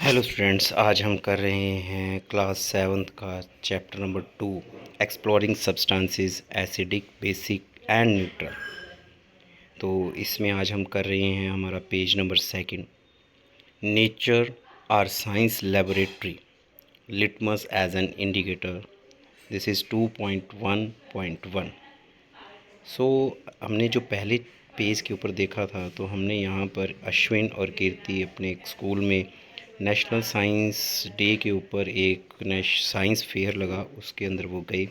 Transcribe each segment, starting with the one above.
Hello students, आज हम कर रहे हैं क्लास 7th का chapter number 2 exploring substances acidic, basic and neutral. तो इसमें आज हम कर रहे हैं हमारा page number 2, nature are science laboratory, litmus as an indicator. This is 2.1.1। So हमने जो पहले पेज के ऊपर देखा था, तो हमने यहाँ पर अश्विन और कीर्ति अपने स्कूल में नेशनल साइंस डे के ऊपर एक साइंस फेयर लगा, उसके अंदर वो गए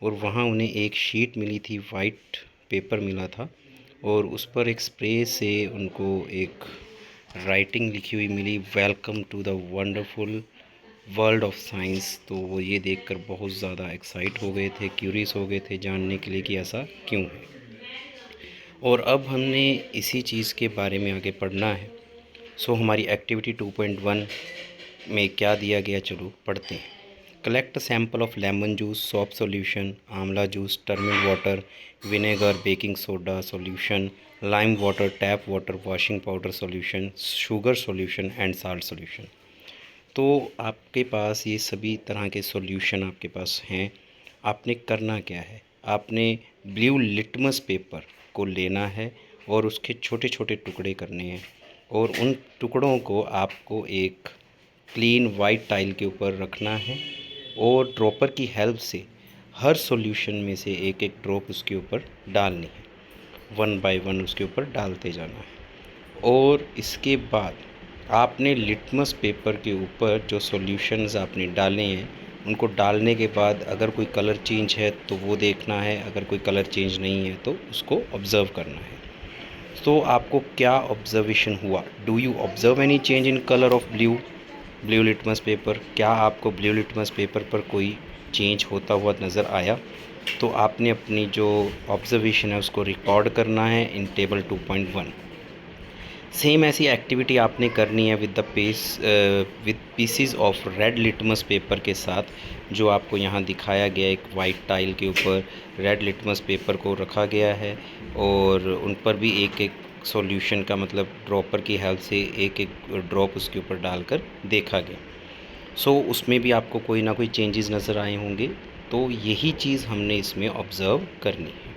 और वहाँ उन्हें एक शीट मिली थी, वाइट पेपर मिला था और उस पर एक स्प्रे से उनको एक राइटिंग लिखी हुई मिली, welcome to the wonderful world of science. तो वो ये देखकर बहुत ज़्यादा एक्साइट हो गए थे, क्यूरियस हो गए थे जानने के लिए कि ऐसा क्यों है। और अब हमने इसी चीज़ के बारे में आगे पढ़ना है। सो हमारी एक्टिविटी 2.1 में क्या दिया गया, चलो पढ़ते हैं। Collect sample of lemon juice, soap solution, आंवला juice, turmeric water, vinegar, baking soda solution, lime water, tap water, washing powder solution, sugar solution and salt solution. तो आपके पास ये सभी तरह के सॉल्यूशन आपके पास हैं। आपने करना क्या है, आपने ब्लू लिटमस पेपर को लेना है और उसके छोटे छोटे टुकड़े करने हैं और उन टुकड़ों को आपको एक क्लीन वाइट टाइल के ऊपर रखना है और ड्रॉपर की हेल्प से हर सॉल्यूशन में से एक एक ड्रॉप उसके ऊपर डालनी है, 1 बाय 1 उसके ऊपर डालते जाना है। और इसके बाद आपने लिटमस पेपर के ऊपर जो सॉल्यूशंस आपने डाले हैं, उनको डालने के बाद अगर कोई कलर चेंज है तो वो देखना है, अगर कोई कलर चेंज नहीं है तो उसको ऑब्ज़र्व करना है। तो आपको क्या ऑब्जर्वेशन हुआ, do you observe any change in colour of blue litmus paper? क्या आपको ब्लू लिटमस पेपर पर कोई चेंज होता हुआ नज़र आया? तो आपने अपनी जो ऑब्जर्वेशन है उसको रिकॉर्ड करना है इन टेबल 2.1। सेम ऐसी एक्टिविटी आपने करनी है with PCs of red litmus paper के साथ, जो आपको यहाँ दिखाया गया। एक वाइट टाइल के ऊपर रेड लिटमस पेपर को रखा गया है और उन पर भी एक एक सॉल्यूशन का मतलब ड्रॉपर की हेल्प से एक एक ड्रॉप उसके ऊपर डालकर देखा गया। सो उसमें भी आपको कोई ना कोई चेंजेस नज़र आए होंगे, तो यही चीज़ हमने इसमें ऑब्ज़र्व करनी है।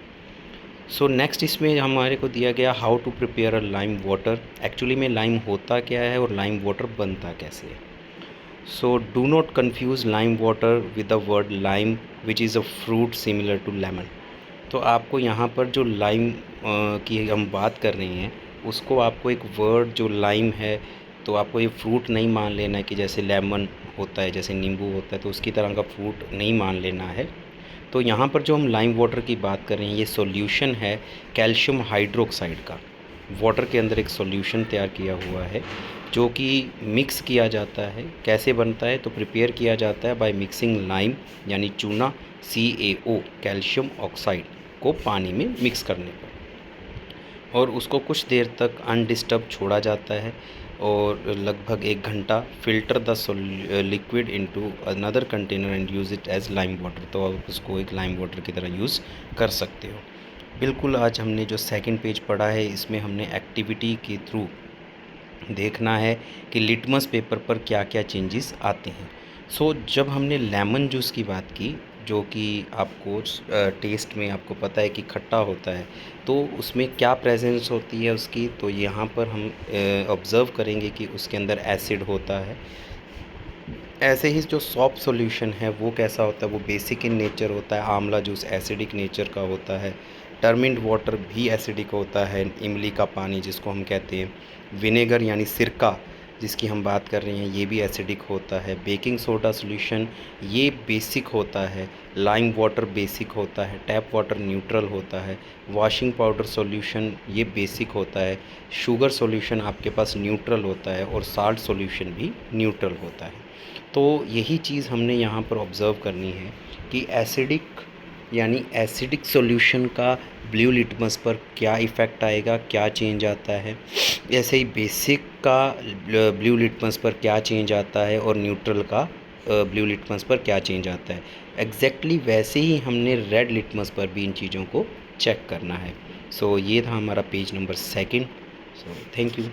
सो नेक्स्ट इसमें हमारे को दिया गया how to prepare a lime water. Actually में लाइम होता क्या है और लाइम वाटर बनता कैसे है। So do not confuse lime water with the word lime which is a fruit similar to lemon. तो आपको यहाँ पर जो लाइम की हम बात कर रहे हैं, उसको आपको एक वर्ड जो लाइम है, तो आपको ये फ्रूट नहीं मान लेना है कि जैसे लेमन होता है, जैसे नींबू होता है, तो उसकी तरह का फ्रूट नहीं मान लेना है। तो यहाँ पर जो हम लाइम वाटर की बात कर रहे हैं, ये सॉल्यूशन है कैल्शियम हाइड्रोक्साइड का। वाटर के अंदर एक सॉल्यूशन तैयार किया हुआ है जो कि मिक्स किया जाता है। कैसे बनता है, तो प्रिपेयर किया जाता है बाय मिक्सिंग लाइम यानी चूना, CaO कैल्शियम ऑक्साइड को पानी में मिक्स करने पर, और उसको कुछ देर तक अनडिस्टर्ब छोड़ा जाता है और लगभग 1 घंटा। Filter the liquid into another container and use it as lime water. तो आप उसको एक लाइम वाटर की तरह यूज़ कर सकते हो। बिल्कुल, आज हमने जो सेकंड पेज पढ़ा है, इसमें हमने एक्टिविटी के थ्रू देखना है कि लिटमस पेपर पर क्या क्या चेंजेस आते हैं। सो जब हमने लेमन जूस की बात की, जो कि आपको टेस्ट में आपको पता है कि खट्टा होता है, तो उसमें क्या प्रेजेंस होती है उसकी, तो यहाँ पर हम ऑब्ज़र्व करेंगे कि उसके अंदर एसिड होता है। ऐसे ही जो सॉप सॉल्यूशन है वो कैसा होता है, वो बेसिक इन नेचर होता है। आंवला जूस एसिडिक नेचर का होता है। टर्मिंट वाटर भी एसिडिक होता है, इमली का पानी जिसको हम कहते हैं। विनेगर यानी सिरका जिसकी हम बात कर रहे हैं, ये भी एसिडिक होता है। बेकिंग सोडा सॉल्यूशन ये बेसिक होता है। लाइम वाटर बेसिक होता है। टैप वाटर न्यूट्रल होता है। वॉशिंग पाउडर सॉल्यूशन ये बेसिक होता है। शुगर सॉल्यूशन आपके पास न्यूट्रल होता है और साल्ट सॉल्यूशन भी न्यूट्रल होता है। तो यही चीज़ हमने यहाँ पर ऑब्ज़र्व करनी है कि एसिडिक यानी एसिडिक सॉल्यूशन का ब्लू लिटमस पर क्या इफ़ेक्ट आएगा, क्या चेंज आता है। ऐसे ही बेसिक का ब्लू लिटमस पर क्या चेंज आता है और न्यूट्रल का ब्लू लिटमस पर क्या चेंज आता है। एग्जैक्टली वैसे ही हमने रेड लिटमस पर भी इन चीज़ों को चेक करना है। सो ये था हमारा page number 2। So thank you.